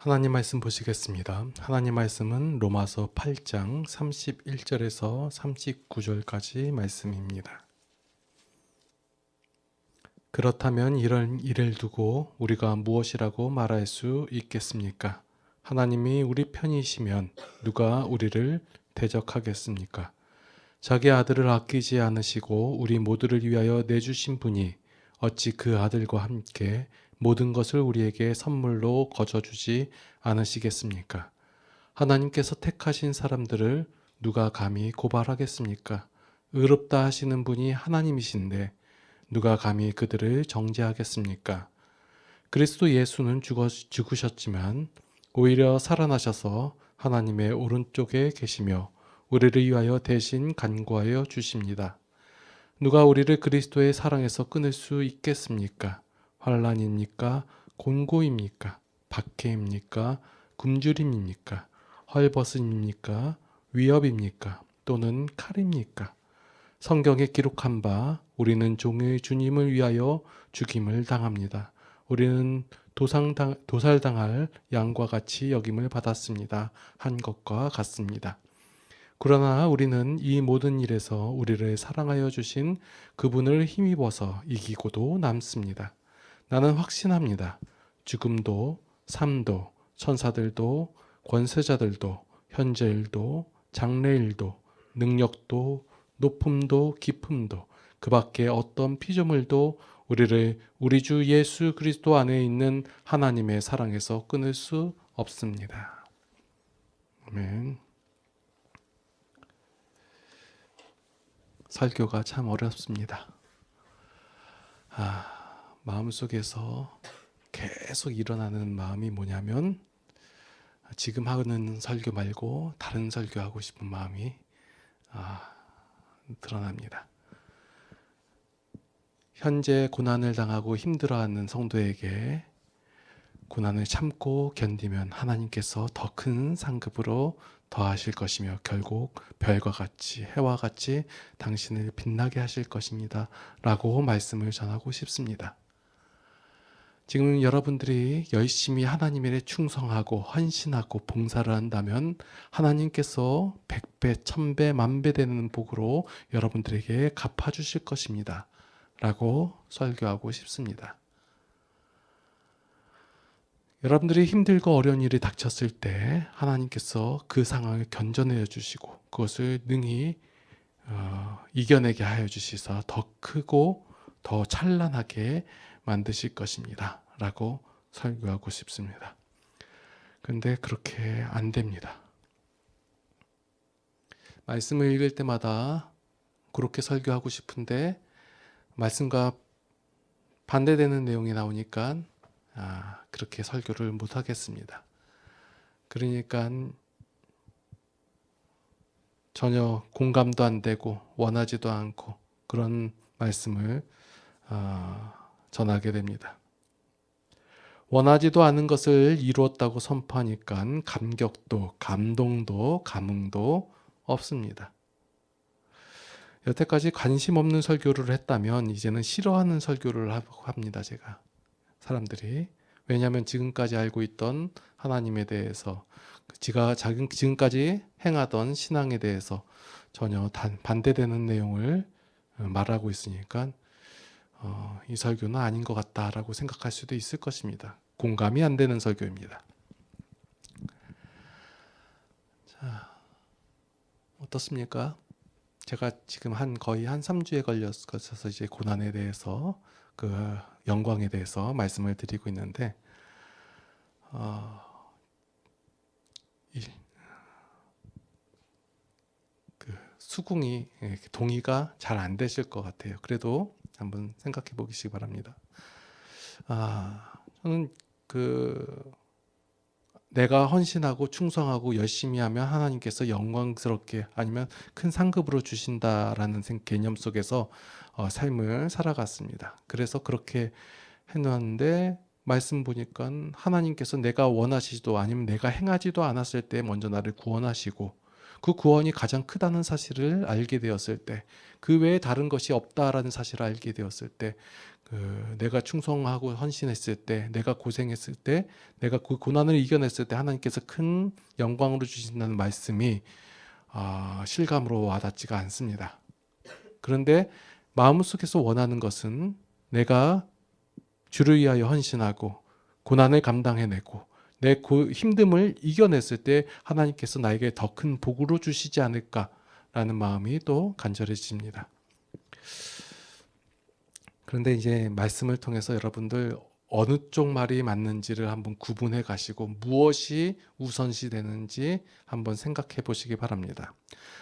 하나님 말씀 보시겠습니다. 하나님 말씀은 로마서 8장 31절에서 39절까지 말씀입니다. 그렇다면 이런 일을 두고 우리가 무엇이라고 말할 수 있겠습니까? 하나님이 우리 편이시면 누가 우리를 대적하겠습니까? 자기 아들을 아끼지 않으시고 우리 모두를 위하여 내주신 분이 어찌 그 아들과 함께 모든 것을 우리에게 선물로 거저주지 않으시겠습니까? 하나님께서 택하신 사람들을 누가 감히 고발하겠습니까? 의롭다 하시는 분이 하나님이신데 누가 감히 그들을 정죄하겠습니까? 그리스도 예수는 죽으셨지만 오히려 살아나셔서 하나님의 오른쪽에 계시며 우리를 위하여 대신 간구하여 주십니다. 누가 우리를 그리스도의 사랑에서 끊을 수 있겠습니까? 환난입니까? 곤고입니까? 박해입니까? 굶주림입니까? 헐벗음입니까? 위협입니까? 또는 칼입니까? 성경에 기록한 바 우리는 종의 주님을 위하여 죽임을 당합니다. 우리는 도살당할 양과 같이 여김을 받았습니다. 한 것과 같습니다. 그러나 우리는 이 모든 일에서 우리를 사랑하여 주신 그분을 힘입어서 이기고도 남습니다. 나는 확신합니다. 죽음도 삶도 천사들도 권세자들도 현재일도 장래일도 능력도 높음도 깊음도 그 밖에 어떤 피조물도 우리를 우리 주 예수 그리스도 안에 있는 하나님의 사랑에서 끊을 수 없습니다. 아멘. 설교가 참 어렵습니다. 마음속에서 계속 일어나는 마음이 뭐냐면 지금 하는 설교 말고 다른 설교하고 싶은 마음이 드러납니다. 현재 고난을 당하고 힘들어하는 성도에게 고난을 참고 견디면 하나님께서 더 큰 상급으로 더하실 것이며 결국 별과 같이 해와 같이 당신을 빛나게 하실 것입니다. 라고 말씀을 전하고 싶습니다. 지금 여러분들이 열심히 하나님에 충성하고 헌신하고 봉사를 한다면 하나님께서 100배, 1000배, 만배 되는 복으로 여러분들에게 갚아주실 것입니다. 라고 설교하고 싶습니다. 여러분들이 힘들고 어려운 일이 닥쳤을 때 하나님께서 그 상황을 견뎌내어 주시고 그것을 능히 이겨내게 하여 주시사 더 크고 더 찬란하게 만드실 것입니다. 라고 설교하고 싶습니다. 그런데 그렇게 안 됩니다. 말씀을 읽을 때마다 그렇게 설교하고 싶은데 말씀과 반대되는 내용이 나오니까 그렇게 설교를 못 하겠습니다. 그러니까 전혀 공감도 안 되고 원하지도 않고 그런 말씀을 전하게 됩니다. 원하지도 않은 것을 이루었다고 선포하니까 감격도 감동도 감흥도 없습니다. 여태까지 관심 없는 설교를 했다면 이제는 싫어하는 설교를 합니다. 제가 사람들이 왜냐하면 지금까지 알고 있던 하나님에 대해서 지가 지금까지 행하던 신앙에 대해서 전혀 반대되는 내용을 말하고 있으니까 이 설교는 아닌 것 같다라고 생각할 수도 있을 것입니다. 공감이 안 되는 설교입니다. 자, 어떻습니까? 제가 지금 거의 한 3주에 걸려서 이제 고난에 대해서 그 영광에 대해서 말씀을 드리고 있는데 그 수긍이 동의가 잘 안 되실 것 같아요. 그래도 한번 생각해 보시기 바랍니다. 저는 내가 헌신하고 충성하고 열심히 하면 하나님께서 영광스럽게 아니면 큰 상급으로 주신다라는 개념 속에서 삶을 살아갔습니다. 그래서 그렇게 해놨는데 말씀 보니까 하나님께서 내가 원하시지도 아니면 내가 행하지도 않았을 때 먼저 나를 구원하시고 그 구원이 가장 크다는 사실을 알게 되었을 때 그 외에 다른 것이 없다라는 사실을 알게 되었을 때 내가 충성하고 헌신했을 때, 내가 고생했을 때, 내가 그 고난을 이겨냈을 때 하나님께서 큰 영광으로 주신다는 말씀이 실감으로 와닿지가 않습니다. 그런데 마음속에서 원하는 것은 내가 주를 위하여 헌신하고 고난을 감당해내고 내 힘듦을 이겨냈을 때 하나님께서 나에게 더 큰 복으로 주시지 않을까라는 마음이 또 간절해집니다. 그런데 이제 말씀을 통해서 여러분들 어느 쪽 말이 맞는지를 한번 구분해 가시고 무엇이 우선시 되는지 한번 생각해 보시기 바랍니다.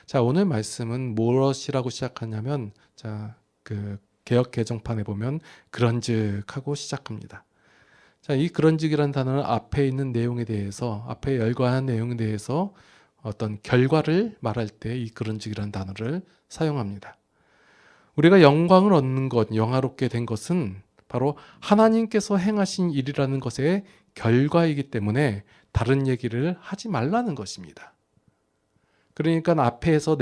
자, 오늘 말씀은 무엇이라고 시작하냐면, 그 개역 개정판에 보면 그런즉하고 시작합니다. 자, 이 그런즉이라는 단어는 앞에 있는 내용에 대해서, 앞에 열거한 내용에 대해서 어떤 결과를 말할 때 이 그런즉이라는 단어를 사용합니다. 우리가 영광을 얻는 것, 영화롭게 된 것은 바로 하나님께서 행하신 일이라는 것의 결과이기 때문에 다른 얘기를 하지 말라는 것입니다. 그러니까 앞에서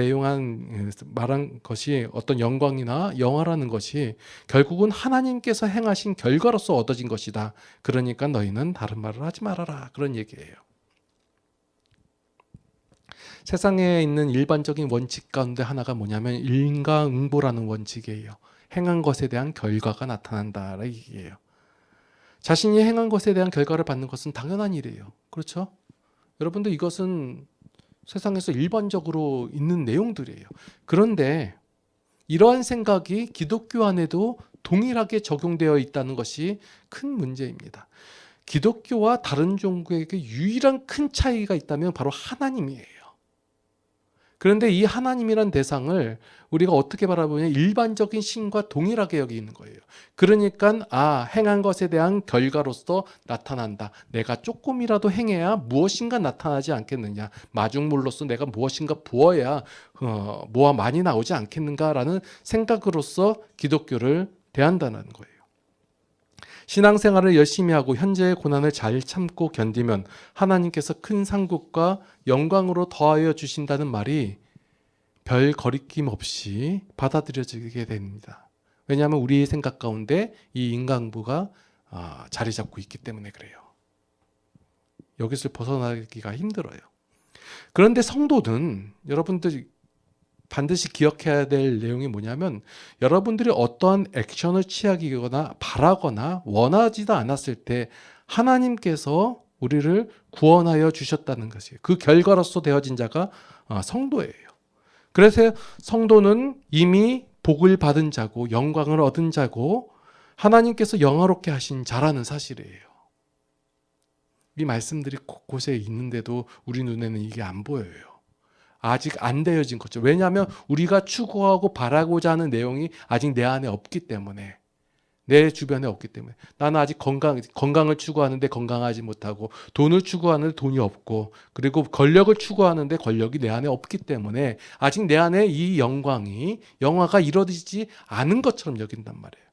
말한 것이 어떤 영광이나 영화라는 것이 결국은 하나님께서 행하신 결과로서 얻어진 것이다. 그러니까 너희는 다른 말을 하지 말아라. 그런 얘기예요. 세상에 있는 일반적인 원칙 가운데 하나가 뭐냐면 인과응보라는 원칙이에요. 행한 것에 대한 결과가 나타난다라는 얘기예요. 자신이 행한 것에 대한 결과를 받는 것은 당연한 일이에요. 그렇죠? 여러분들 이것은 세상에서 일반적으로 있는 내용들이에요. 그런데 이러한 생각이 기독교 안에도 동일하게 적용되어 있다는 것이 큰 문제입니다. 기독교와 다른 종교에게 유일한 큰 차이가 있다면 바로 하나님이에요. 그런데 이 하나님이란 대상을 우리가 어떻게 바라보냐, 일반적인 신과 동일하게 여기는 거예요. 그러니까 행한 것에 대한 결과로서 나타난다. 내가 조금이라도 행해야 무엇인가 나타나지 않겠느냐. 마중물로서 내가 무엇인가 부어야 뭐가 많이 나오지 않겠는가라는 생각으로서 기독교를 대한다는 거예요. 신앙생활을 열심히 하고 현재의 고난을 잘 참고 견디면 하나님께서 큰 상급과 영광으로 더하여 주신다는 말이 별 거리낌 없이 받아들여지게 됩니다. 왜냐하면 우리의 생각 가운데 이 인간부가 자리 잡고 있기 때문에 그래요. 여기서 벗어나기가 힘들어요. 그런데 성도는 여러분들이 반드시 기억해야 될 내용이 뭐냐면, 여러분들이 어떠한 액션을 취하거나 바라거나 원하지도 않았을 때 하나님께서 우리를 구원하여 주셨다는 것이에요. 그 결과로서 되어진 자가 성도예요. 그래서 성도는 이미 복을 받은 자고 영광을 얻은 자고 하나님께서 영화롭게 하신 자라는 사실이에요. 이 말씀들이 곳곳에 있는데도 우리 눈에는 이게 안 보여요. 아직 안 되어진 거죠. 왜냐하면 우리가 추구하고 바라고자 하는 내용이 아직 내 안에 없기 때문에, 내 주변에 없기 때문에. 나는 아직 건강을 추구하는데 건강하지 못하고, 돈을 추구하는데 돈이 없고, 그리고 권력을 추구하는데 권력이 내 안에 없기 때문에 아직 내 안에 이 영화가 이루어지지 않은 것처럼 여긴단 말이에요.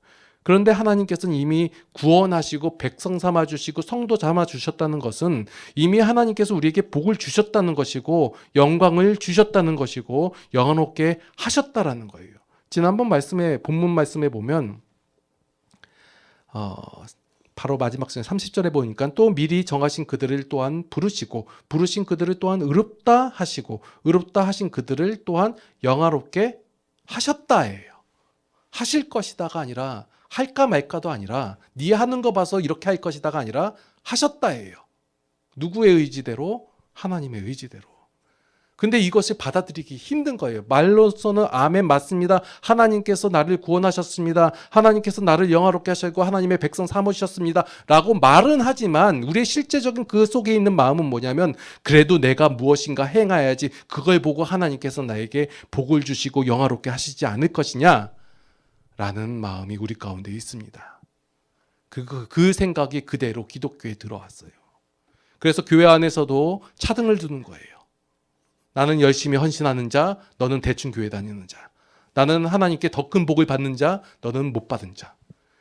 그런데 하나님께서는 이미 구원하시고 백성 삼아주시고 성도 삼아주셨다는 것은 이미 하나님께서 우리에게 복을 주셨다는 것이고 영광을 주셨다는 것이고 영원롭게 하셨다라는 거예요. 지난번 본문 말씀에 보면 바로 마지막 절 30절에 보니까 또 미리 정하신 그들을 또한 부르시고 부르신 그들을 또한 의롭다 하시고 의롭다 하신 그들을 또한 영화롭게 하셨다예요. 하실 것이다가 아니라, 할까 말까도 아니라, 네 하는 거 봐서 이렇게 할 것이다가 아니라 하셨다예요. 누구의 의지대로? 하나님의 의지대로. 근데 이것을 받아들이기 힘든 거예요. 말로서는 아멘 맞습니다. 하나님께서 나를 구원하셨습니다. 하나님께서 나를 영화롭게 하시고 하나님의 백성 삼으셨습니다. 라고 말은 하지만 우리의 실제적인 그 속에 있는 마음은 뭐냐면, 그래도 내가 무엇인가 행해야지, 그걸 보고 하나님께서 나에게 복을 주시고 영화롭게 하시지 않을 것이냐 라는 마음이 우리 가운데 있습니다. 그 생각이 그대로 기독교에 들어왔어요. 그래서 교회 안에서도 차등을 두는 거예요. 나는 열심히 헌신하는 자, 너는 대충 교회 다니는 자. 나는 하나님께 더 큰 복을 받는 자, 너는 못 받은 자.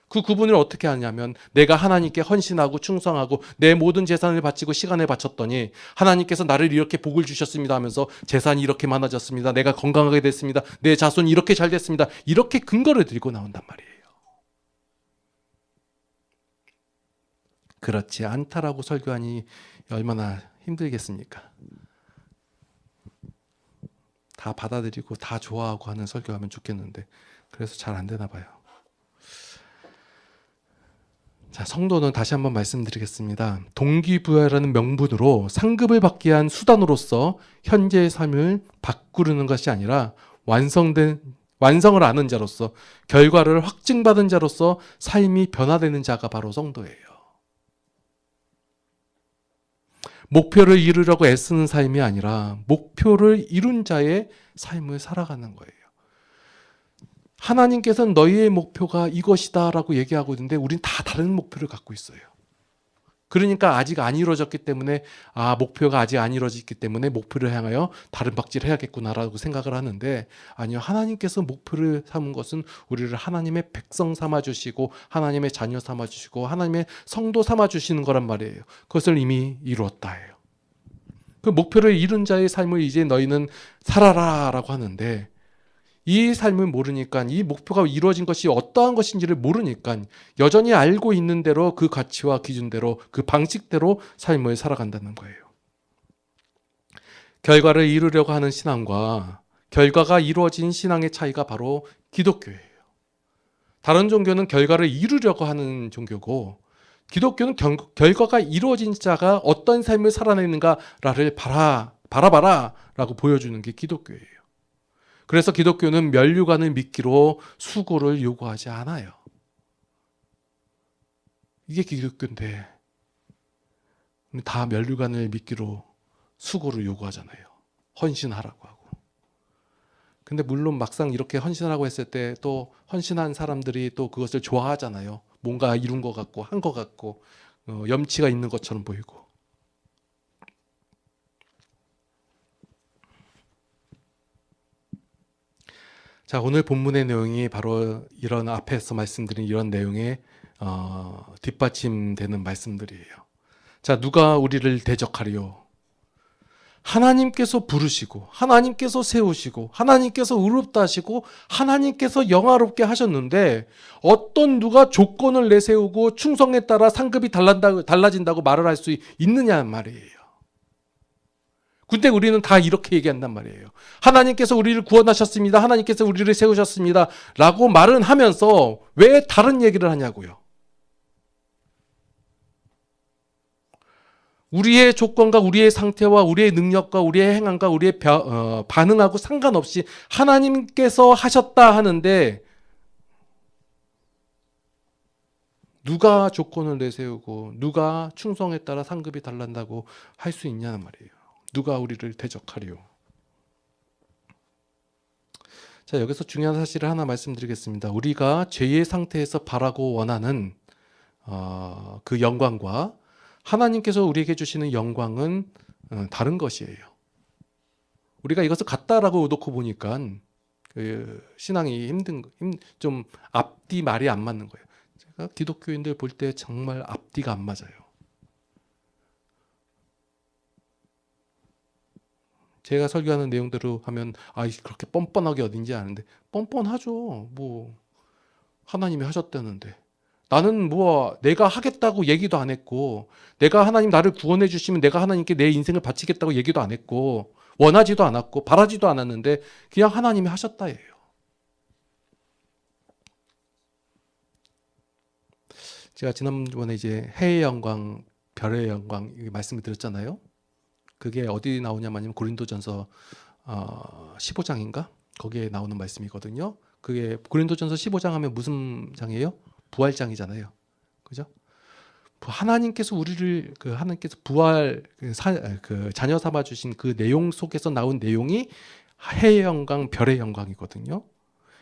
그 구분을 어떻게 하냐면, 내가 하나님께 헌신하고 충성하고 내 모든 재산을 바치고 시간을 바쳤더니 하나님께서 나를 이렇게 복을 주셨습니다 하면서 재산이 이렇게 많아졌습니다. 내가 건강하게 됐습니다. 내 자손이 이렇게 잘 됐습니다. 이렇게 근거를 들고 나온단 말이에요. 그렇지 않다라고 설교하니 얼마나 힘들겠습니까? 다 받아들이고 다 좋아하고 하는 설교하면 좋겠는데 그래서 잘 안 되나 봐요. 자, 성도는 다시 한번 말씀드리겠습니다. 동기부여라는 명분으로 상급을 받기 위한 수단으로서 현재의 삶을 바꾸는 것이 아니라 완성을 아는 자로서 결과를 확증받은 자로서 삶이 변화되는 자가 바로 성도예요. 목표를 이루려고 애쓰는 삶이 아니라 목표를 이룬 자의 삶을 살아가는 거예요. 하나님께서는 너희의 목표가 이것이다 라고 얘기하고 있는데 우린 다 다른 목표를 갖고 있어요. 그러니까 아직 안 이루어졌기 때문에 목표가 아직 안 이루어졌기 때문에 목표를 향하여 다른 박질을 해야겠구나라고 생각을 하는데 아니요. 하나님께서 목표를 삼은 것은 우리를 하나님의 백성 삼아주시고 하나님의 자녀 삼아주시고 하나님의 성도 삼아주시는 거란 말이에요. 그것을 이미 이루었다 해요. 그 목표를 이룬 자의 삶을 이제 너희는 살아라 라고 하는데 이 삶을 모르니까 이 목표가 이루어진 것이 어떠한 것인지를 모르니까 여전히 알고 있는 대로 그 가치와 기준대로 그 방식대로 삶을 살아간다는 거예요. 결과를 이루려고 하는 신앙과 결과가 이루어진 신앙의 차이가 바로 기독교예요. 다른 종교는 결과를 이루려고 하는 종교고 기독교는 결과가 이루어진 자가 어떤 삶을 살아내는가를 바라봐라 라고 보여주는 게 기독교예요. 그래서 기독교는 면류관을 미끼로 수고를 요구하지 않아요. 이게 기독교인데 다 면류관을 미끼로 수고를 요구하잖아요. 헌신하라고 하고. 근데 물론 막상 이렇게 헌신하라고 했을 때 또 헌신한 사람들이 또 그것을 좋아하잖아요. 뭔가 이룬 것 같고 한 것 같고 염치가 있는 것처럼 보이고. 자, 오늘 본문의 내용이 바로 이런 앞에서 말씀드린 이런 내용에 뒷받침되는 말씀들이에요. 자, 누가 우리를 대적하리요? 하나님께서 부르시고 하나님께서 세우시고 하나님께서 의롭다 하시고 하나님께서 영화롭게 하셨는데 어떤 누가 조건을 내세우고 충성에 따라 상급이 달라진다고 말을 할 수 있느냐는 말이에요. 근데 우리는 다 이렇게 얘기한단 말이에요. 하나님께서 우리를 구원하셨습니다. 하나님께서 우리를 세우셨습니다. 라고 말은 하면서 왜 다른 얘기를 하냐고요. 우리의 조건과 우리의 상태와 우리의 능력과 우리의 행함과 우리의 반응하고 상관없이 하나님께서 하셨다 하는데 누가 조건을 내세우고 누가 충성에 따라 상급이 달란다고 할 수 있냐는 말이에요. 누가 우리를 대적하리요? 자, 여기서 중요한 사실을 하나 말씀드리겠습니다. 우리가 죄의 상태에서 바라고 원하는 그 영광과 하나님께서 우리에게 주시는 영광은 다른 것이에요. 우리가 이것을 같다라고 놓고 보니까 그 신앙이 좀 앞뒤 말이 안 맞는 거예요. 제가 기독교인들 볼 때 정말 앞뒤가 안 맞아요. 제가 설교하는 내용대로 하면 그렇게 뻔뻔하게 어딘지 아는데 뻔뻔하죠. 뭐 하나님이 하셨다는데 나는 뭐 내가 하겠다고 얘기도 안 했고 내가 하나님 나를 구원해 주시면 내가 하나님께 내 인생을 바치겠다고 얘기도 안 했고 원하지도 않았고 바라지도 않았는데 그냥 하나님이 하셨다예요. 제가 지난번에 이제 해의 영광, 별의 영광 말씀을 드렸잖아요. 그게 어디 나오냐면 고린도전서 15장인가? 거기에 나오는 말씀이거든요. 그게 고린도전서 15장 하면 무슨 장이에요? 부활장이잖아요. 그죠? 하나님께서 우리를 하나님께서 부활 자녀 삼아 주신 그 내용 속에서 나온 내용이 해의 영광, 별의 영광이거든요.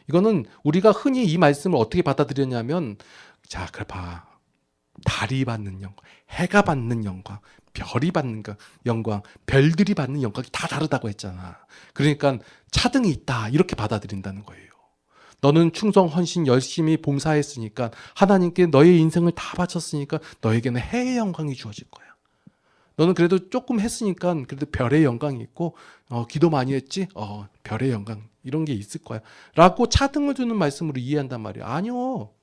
이거는 우리가 흔히 이 말씀을 어떻게 받아들였냐면 자, 그래 봐. 달이 받는 영광, 해가 받는 영광, 별이 받는 영광, 별들이 받는 영광이 다 다르다고 했잖아. 그러니까 차등이 있다 이렇게 받아들인다는 거예요. 너는 충성, 헌신, 열심히 봉사했으니까 하나님께 너의 인생을 다 바쳤으니까 너에게는 해의 영광이 주어질 거야. 너는 그래도 조금 했으니까 그래도 별의 영광이 있고 기도 많이 했지? 별의 영광 이런 게 있을 거야. 라고 차등을 두는 말씀으로 이해한단 말이야. 아니요.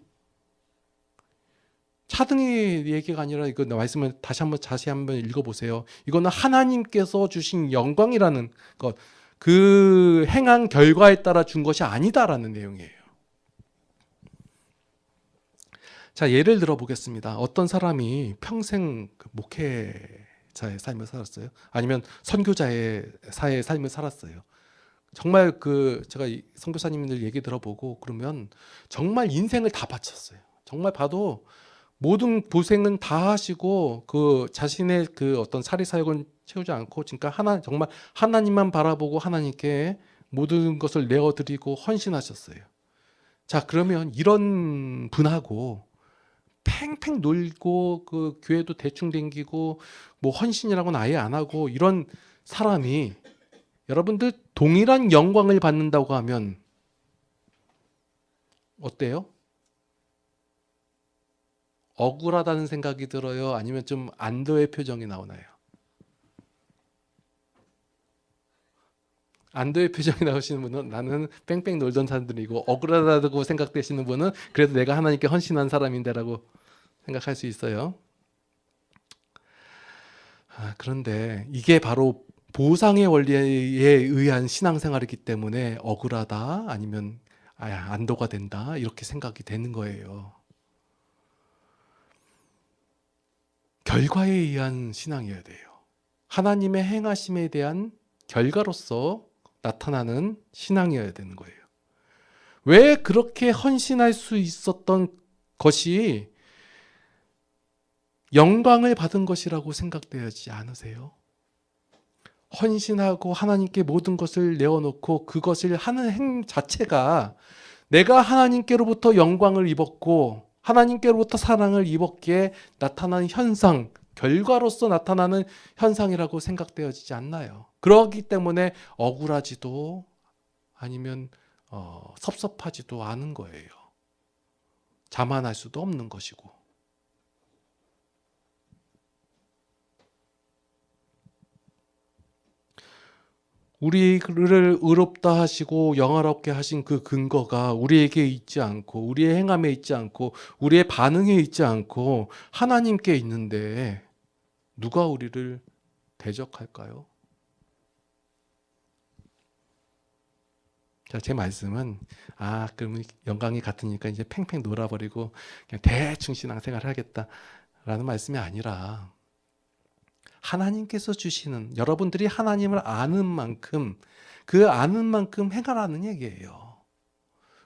차등의 얘기가 아니라 이거 말씀을 다시 한번 자세히 한번 읽어보세요. 이거는 하나님께서 주신 영광이라는 것, 그 행한 결과에 따라 준 것이 아니다라는 내용이에요. 자, 예를 들어 보겠습니다. 어떤 사람이 평생 목회자의 삶을 살았어요. 아니면 선교자의 사의 삶을 살았어요. 정말 제가 선교사님들 얘기 들어보고 그러면 정말 인생을 다 바쳤어요. 정말 봐도 모든 고생은 다 하시고 그 자신의 그 어떤 사리 사역은 채우지 않고 정말 하나님만 바라보고 하나님께 모든 것을 내어드리고 헌신하셨어요. 자, 그러면 이런 분하고 팽팽 놀고 그 교회도 대충 댕기고 뭐 헌신이라고는 아예 안 하고 이런 사람이 여러분들 동일한 영광을 받는다고 하면 어때요? 억울하다는 생각이 들어요? 아니면 좀 안도의 표정이 나오나요? 안도의 표정이 나오시는 분은 나는 뺑뺑 놀던 사람들이고, 억울하다고 생각되시는 분은 그래도 내가 하나님께 헌신한 사람인데라고 생각할 수 있어요. 그런데 이게 바로 보상의 원리에 의한 신앙생활이기 때문에 억울하다 아니면 안도가 된다 이렇게 생각이 되는 거예요. 결과에 의한 신앙이어야 돼요. 하나님의 행하심에 대한 결과로서 나타나는 신앙이어야 되는 거예요. 왜 그렇게 헌신할 수 있었던 것이 영광을 받은 것이라고 생각되지 않으세요? 헌신하고 하나님께 모든 것을 내어놓고 그것을 하는 행 자체가 내가 하나님께로부터 영광을 입었고 하나님께로부터 사랑을 입었기에 나타나는 현상, 결과로서 나타나는 현상이라고 생각되어지지 않나요? 그렇기 때문에 억울하지도 아니면 섭섭하지도 않은 거예요. 자만할 수도 없는 것이고. 우리를 의롭다 하시고 영화롭게 하신 그 근거가 우리에게 있지 않고 우리의 행함에 있지 않고 우리의 반응에 있지 않고 하나님께 있는데 누가 우리를 대적할까요? 자, 제 말씀은 그러면 영광이 같으니까 이제 팽팽 놀아버리고 그냥 대충 신앙생활을 하겠다라는 말씀이 아니라 하나님께서 주시는, 여러분들이 하나님을 아는 만큼 그 아는 만큼 행하라는 얘기예요.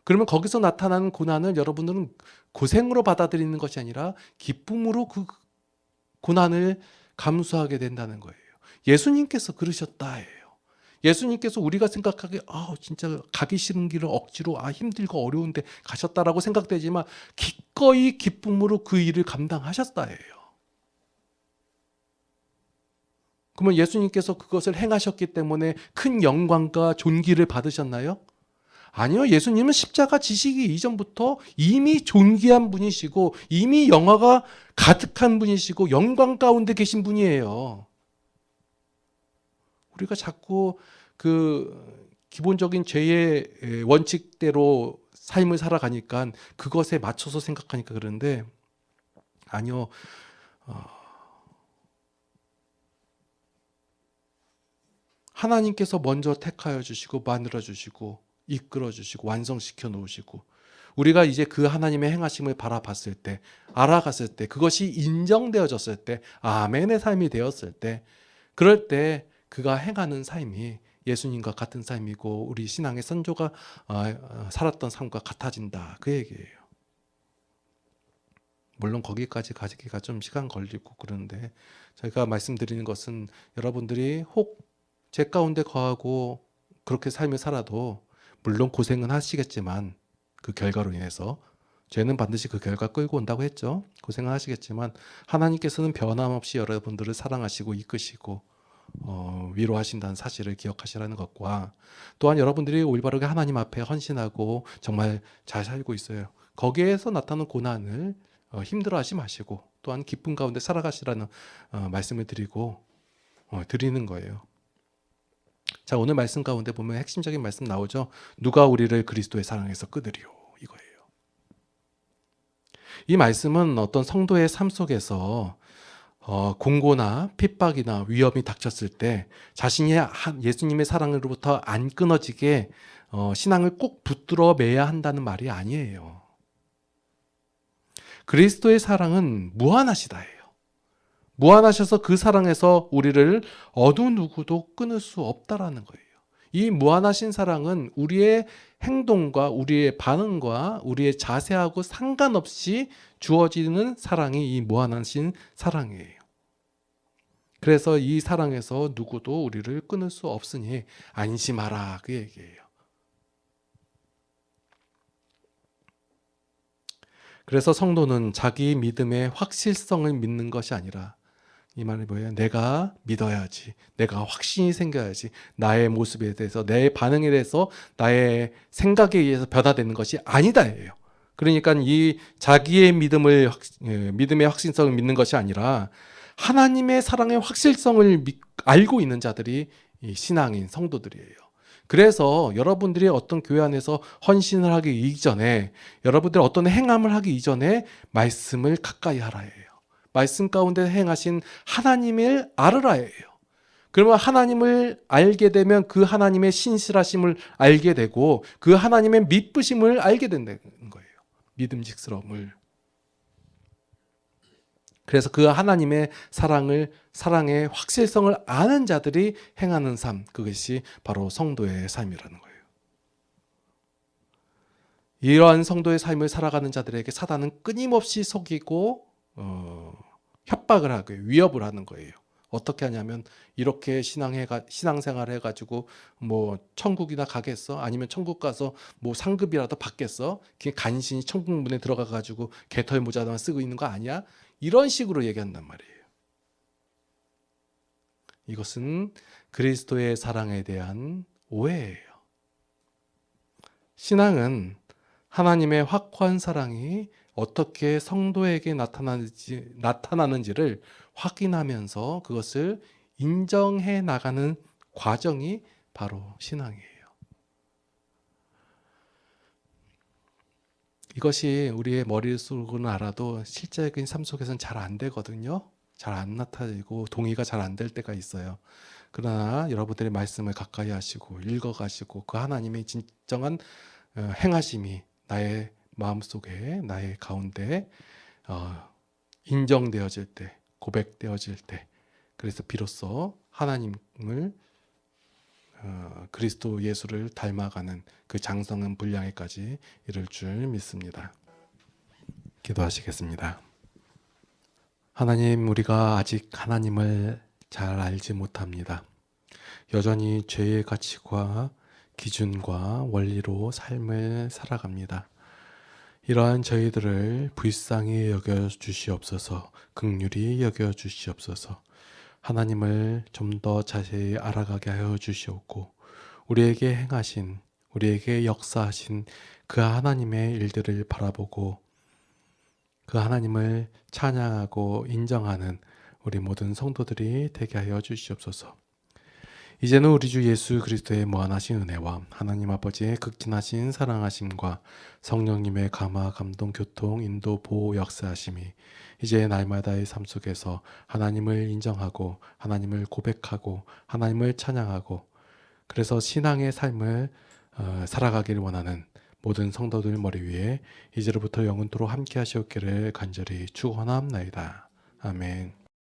그러면 거기서 나타나는 고난을 여러분들은 고생으로 받아들이는 것이 아니라 기쁨으로 그 고난을 감수하게 된다는 거예요. 예수님께서 그러셨다예요. 예수님께서 우리가 생각하기에 진짜 가기 싫은 길을 억지로 힘들고 어려운데 가셨다라고 생각되지만 기꺼이 기쁨으로 그 일을 감당하셨다예요. 그러면 예수님께서 그것을 행하셨기 때문에 큰 영광과 존귀를 받으셨나요? 아니요. 예수님은 십자가 지시기 이전부터 이미 존귀한 분이시고 이미 영화가 가득한 분이시고 영광 가운데 계신 분이에요. 우리가 자꾸 그 기본적인 죄의 원칙대로 삶을 살아가니까 그것에 맞춰서 생각하니까 그런데 아니요. 하나님께서 먼저 택하여 주시고 만들어 주시고 이끌어 주시고 완성시켜 놓으시고 우리가 이제 그 하나님의 행하심을 바라봤을 때 알아갔을 때 그것이 인정되어졌을 때 아멘의 삶이 되었을 때 그럴 때 그가 행하는 삶이 예수님과 같은 삶이고 우리 신앙의 선조가 살았던 삶과 같아진다 그 얘기예요. 물론 거기까지 가기가 좀 시간 걸리고 그러는데 저희가 말씀드리는 것은 여러분들이 혹 제 가운데 거하고 그렇게 삶을 살아도 물론 고생은 하시겠지만 그 결과로 인해서 죄는 반드시 그 결과 끌고 온다고 했죠. 고생은 하시겠지만 하나님께서는 변함없이 여러분들을 사랑하시고 이끄시고 위로하신다는 사실을 기억하시라는 것과 또한 여러분들이 올바르게 하나님 앞에 헌신하고 정말 잘 살고 있어요. 거기에서 나타나는 고난을 힘들어하지 마시고 또한 기쁨 가운데 살아가시라는 말씀을 드리는 거예요. 자, 오늘 말씀 가운데 보면 핵심적인 말씀 나오죠. 누가 우리를 그리스도의 사랑에서 끊으리요 이거예요. 이 말씀은 어떤 성도의 삶 속에서 공고나 핍박이나 위험이 닥쳤을 때 자신이 예수님의 사랑으로부터 안 끊어지게 신앙을 꼭 붙들어 매야 한다는 말이 아니에요. 그리스도의 사랑은 무한하시다예요. 무한하셔서 그 사랑에서 우리를 어느 누구도 끊을 수 없다라는 거예요. 이 무한하신 사랑은 우리의 행동과 우리의 반응과 우리의 자세하고 상관없이 주어지는 사랑이 이 무한하신 사랑이에요. 그래서 이 사랑에서 누구도 우리를 끊을 수 없으니 안심하라, 그 얘기예요. 그래서 성도는 자기 믿음의 확실성을 믿는 것이 아니라, 이 말이 뭐예요? 내가 믿어야지, 내가 확신이 생겨야지, 나의 모습에 대해서, 내 반응에 대해서, 나의 생각에 의해서 변화되는 것이 아니다예요. 그러니까 이 자기의 믿음의 확신성을 믿는 것이 아니라 하나님의 사랑의 확실성을 알고 있는 자들이 이 신앙인 성도들이에요. 그래서 여러분들이 어떤 교회 안에서 헌신을 하기 이전에, 여러분들이 어떤 행함을 하기 이전에 말씀을 가까이 하라예요. 말씀 가운데 행하신 하나님을 알으라예요. 그러면 하나님을 알게 되면 그 하나님의 신실하심을 알게 되고 그 하나님의 미쁘심을 알게 된다는 거예요. 믿음직스러움을. 그래서 그 하나님의 사랑의 확실성을 아는 자들이 행하는 삶, 그것이 바로 성도의 삶이라는 거예요. 이러한 성도의 삶을 살아가는 자들에게 사단은 끊임없이 속이고 협박을 하고 위협을 하는 거예요. 어떻게 하냐면 이렇게 신앙생활 해가지고 뭐 천국이나 가겠어? 아니면 천국 가서 뭐 상급이라도 받겠어? 그게 간신히 천국 문에 들어가가지고 개털 모자만 쓰고 있는 거 아니야? 이런 식으로 얘기한단 말이에요. 이것은 그리스도의 사랑에 대한 오해예요. 신앙은 하나님의 확고한 사랑이 어떻게 성도에게 나타나는지를 확인하면서 그것을 인정해 나가는 과정이 바로 신앙이에요. 이것이 우리의 머릿속으로는 알아도 실제적인 삶 속에서는 잘 안 되거든요. 잘 안 나타나고 동의가 잘 안 될 때가 있어요. 그러나 여러분들의 말씀을 가까이 하시고 읽어가시고 그 하나님의 진정한 행하심이 나의 마음속에, 나의 가운데 인정되어질 때, 고백되어질 때, 그래서 비로소 하나님을 그리스도 예수를 닮아가는 그 장성한 분량에까지 이를 줄 믿습니다. 기도하시겠습니다. 하나님, 우리가 아직 하나님을 잘 알지 못합니다. 여전히 죄의 가치와 기준과 원리로 삶을 살아갑니다. 이러한 저희들을 불쌍히 여겨 주시옵소서, 긍휼히 여겨 주시옵소서. 하나님을 좀 더 자세히 알아가게 하여 주시옵고 우리에게 행하신, 우리에게 역사하신 그 하나님의 일들을 바라보고 그 하나님을 찬양하고 인정하는 우리 모든 성도들이 되게 하여 주시옵소서. 이제는 우리 주 예수 그리스도의 무한하신 은혜와 하나님 아버지의 극진하신 사랑하심과 성령님의 감화, 감동, 교통, 인도, 보호, 역사하심이 이제 날마다의 삶 속에서 하나님을 인정하고 하나님을 고백하고 하나님을 찬양하고 그래서 신앙의 삶을 살아가기를 원하는 모든 성도들 머리 위에 이제로부터 영원토록 함께 하시옵기를 간절히 축원합나이다. 아멘.